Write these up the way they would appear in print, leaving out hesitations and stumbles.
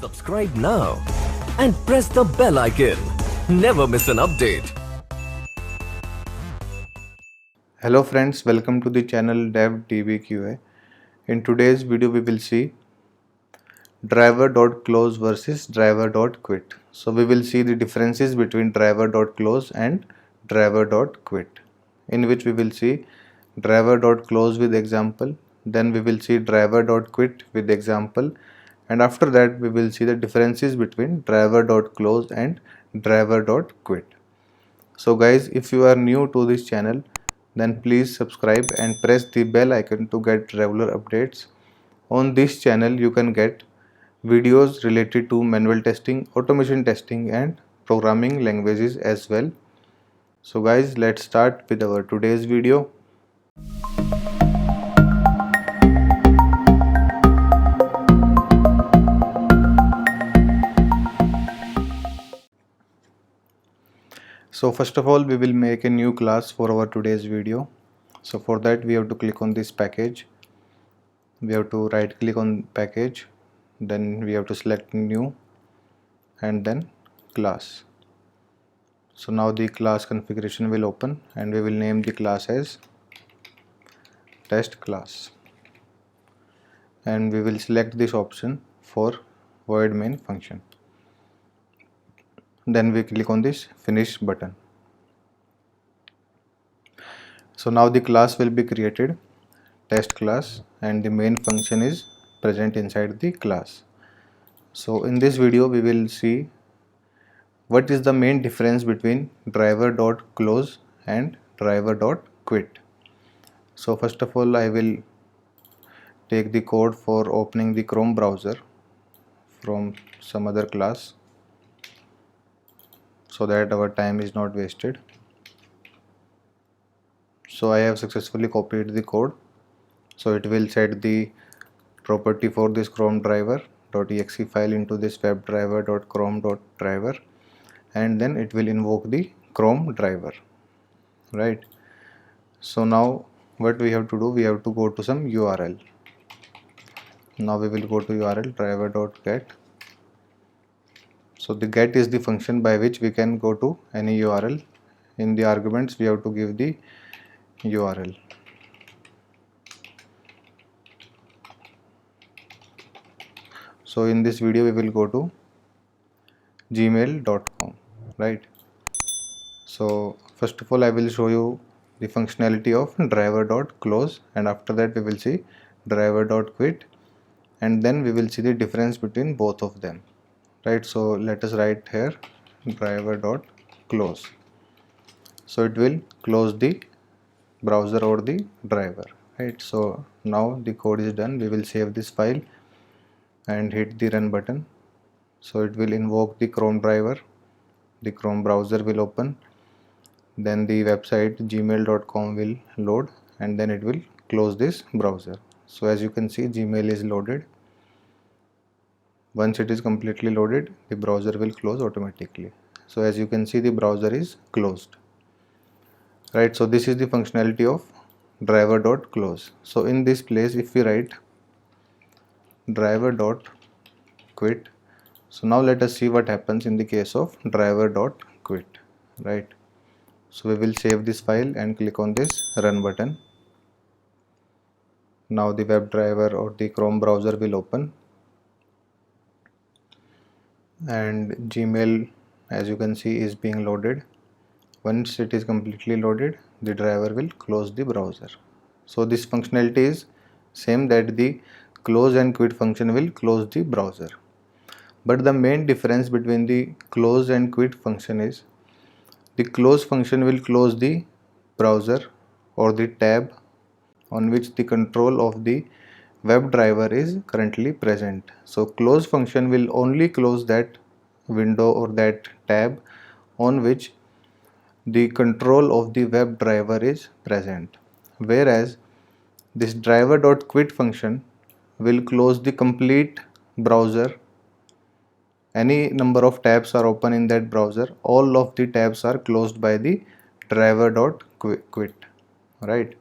Subscribe now and press the bell icon. Never miss an update. Hello friends, welcome to the channel DevDBQA. In today's video we will see driver.close versus driver.quit. So we will see the differences between driver.close and driver.quit, in which we will see driver.close with example, then we will see driver.quit with example, and after that we will see the differences between driver.close and driver.quit. So guys, if you are new to this channel, then please subscribe and press the bell icon to get regular updates. On this channel you can get videos related to manual testing, automation testing and programming languages as well. So guys, let's start with our today's video. So first of all, we will make a new class for our today's video. So for that we have to click on this package. We have to right click on package, then we have to select new and then class. So now the class configuration will open and we will name the class as test class, and we will select this option for void main function. Then we click on this finish button. So now the class will be created, test class, and the main function is present inside the class. So in this video we will see what is the main difference between driver.close and driver.quit. So first of all, I will take the code for opening the Chrome browser from some other class so that our time is not wasted. So I have successfully copied the code. So it will set the property for this Chrome driver.exe file into this webdriver.chrome.driver, and then it will invoke the Chrome driver, right? So now what we have to do, we have to go to some URL. Now we will go to URL driver.get. So the get is the function by which we can go to any URL. In the arguments we have to give the URL. So in this video we will go to gmail.com, right? So first of all I will show you the functionality of driver.close, and after that we will see driver.quit, and then we will see the difference between both of them, right? So let us write here driver.close. So it will close the browser or the driver, right? So now the code is done. We will save this file and hit the run button. So it will invoke the Chrome driver, the Chrome browser will open, then the website gmail.com will load, and then it will close this browser. So as you can see, Gmail is loaded. Once it is completely loaded, the browser will close automatically. So as you can see, the browser is closed, right? So this is the functionality of driver.close. So in this place, if we write driver.quit, so now let us see what happens in the case of driver.quit, right? So we will save this file and click on this run button. Now the WebDriver or the Chrome browser will open, and Gmail, as you can see, is being loaded. Once it is completely loaded, the driver will close the browser. So this functionality is same, that the close and quit function will close the browser. But the main difference between the close and quit function is the close function will close the browser or the tab on which the control of the WebDriver is currently present. So close function will only close that window or that tab on which the control of the WebDriver is present, whereas this driver.quit function will close the complete browser. Any number of tabs are open in that browser, all of the tabs are closed by the driver.quit, right?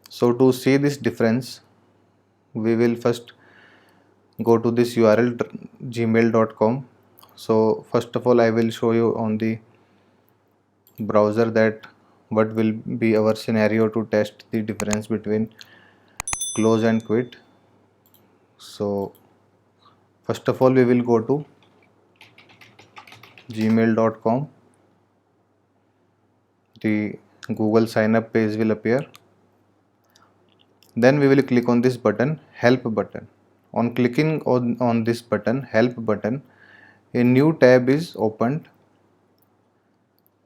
So to see this difference, we will first go to this URL gmail.com. So first of all I will show you on the browser that what will be our scenario to test the difference between close and quit. So first of all we will go to gmail.com. The Google sign up page will appear. Then we will click on this button, help button. On clicking on this button, help button, a new tab is opened.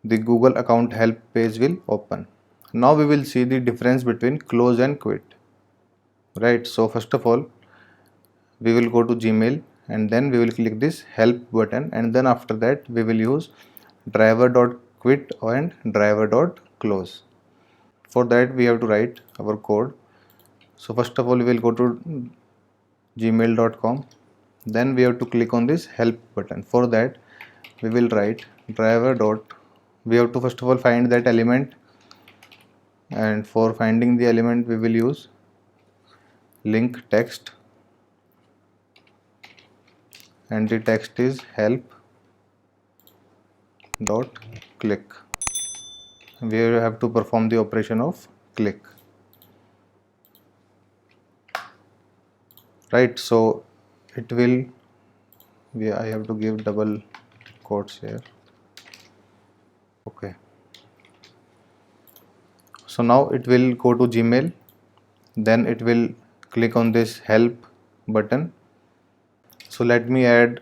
The Google account help page will open. Now we will see the difference between close and quit. Right, so first of all we will go to Gmail and then we will click this help button, and then after that we will use driver.quit and driver.close. For that we have to write our code. So first of all we will go to gmail.com, then we have to click on this help button. For that we will write we have to first of all find that element, and for finding the element we will use link text, and the text is help dot click. We have to perform the operation of click. Right, so it will I have to give double quotes here. Okay, so now it will go to Gmail, then it will click on this help button. So let me add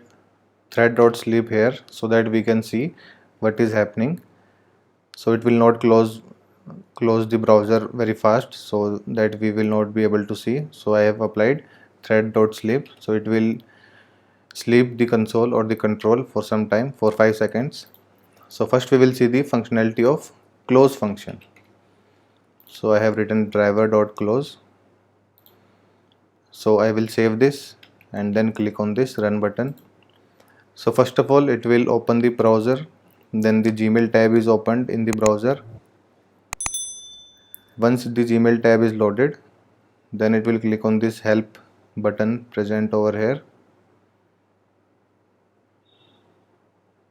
thread.sleep here so that we can see what is happening. So it will not close the browser very fast, so that we will not be able to see. So I have applied thread.sleep, so it will sleep the console or the control for some time, for 5 seconds. So first we will see the functionality of close function. So I have written driver.close. So I will save this and then click on this run button. So first of all it will open the browser, then the Gmail tab is opened in the browser. Once the Gmail tab is loaded, then it will click on this help button present over here.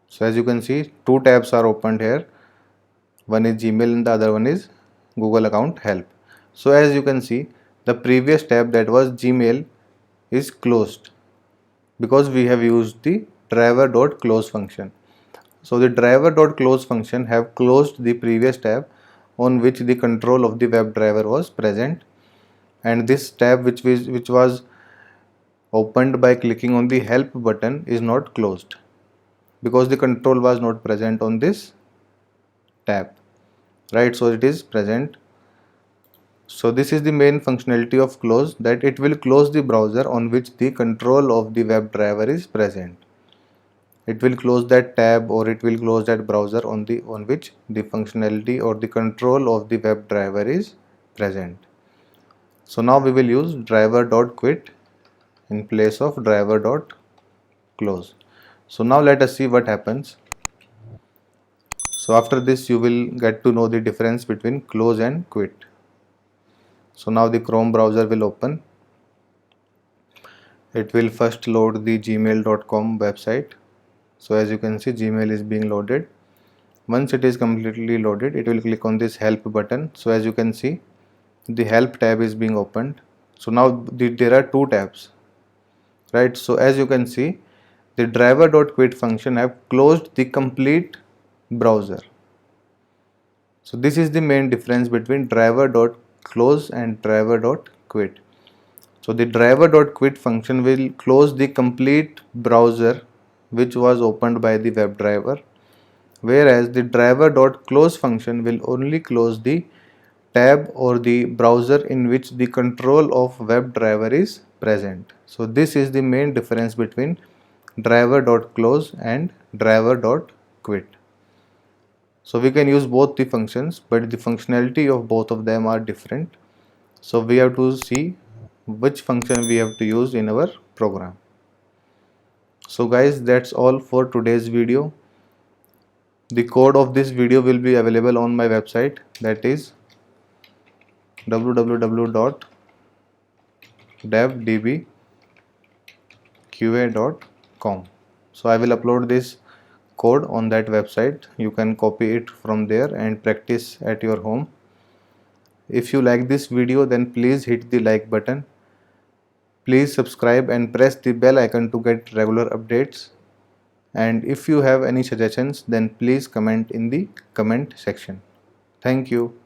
So as you can see, two tabs are opened here. One is Gmail and the other one is Google account help. So as you can see, the previous tab, that was Gmail, is closed because we have used the driver.close function. So the driver.close function have closed the previous tab on which the control of the WebDriver was present, and this tab which was opened by clicking on the help button is not closed because the control was not present on this tab. Right, so it is present. So this is the main functionality of close, that it will close the browser on which the control of the WebDriver is present. It will close that tab or it will close that browser on which the functionality or the control of the WebDriver is present. So now we will use driver.quit in place of driver.close. So now let us see what happens. So after this you will get to know the difference between close and quit. So now the Chrome browser will open. It will first load the gmail.com website. So as you can see, Gmail is being loaded. Once it is completely loaded, it will click on this help button. So as you can see, the help tab is being opened. So now there are two tabs, right? So as you can see, the driver.quit function have closed the complete browser. So this is the main difference between driver.close and driver.quit. So the driver.quit function will close the complete browser which was opened by the WebDriver, whereas the driver.close function will only close the tab or the browser in which the control of WebDriver is present. So this is the main difference between driver.close and driver.quit. So we can use both the functions, but the functionality of both of them are different. So we have to see which function we have to use in our program. So guys, that's all for today's video. The code of this video will be available on my website, that is www.devdb.com. qa.com. So I will upload this code on that website. You can copy it from there and practice at your home. If you like this video, then please hit the like button. Please subscribe and press the bell icon to get regular updates. And if you have any suggestions, then please comment in the comment section. Thank you.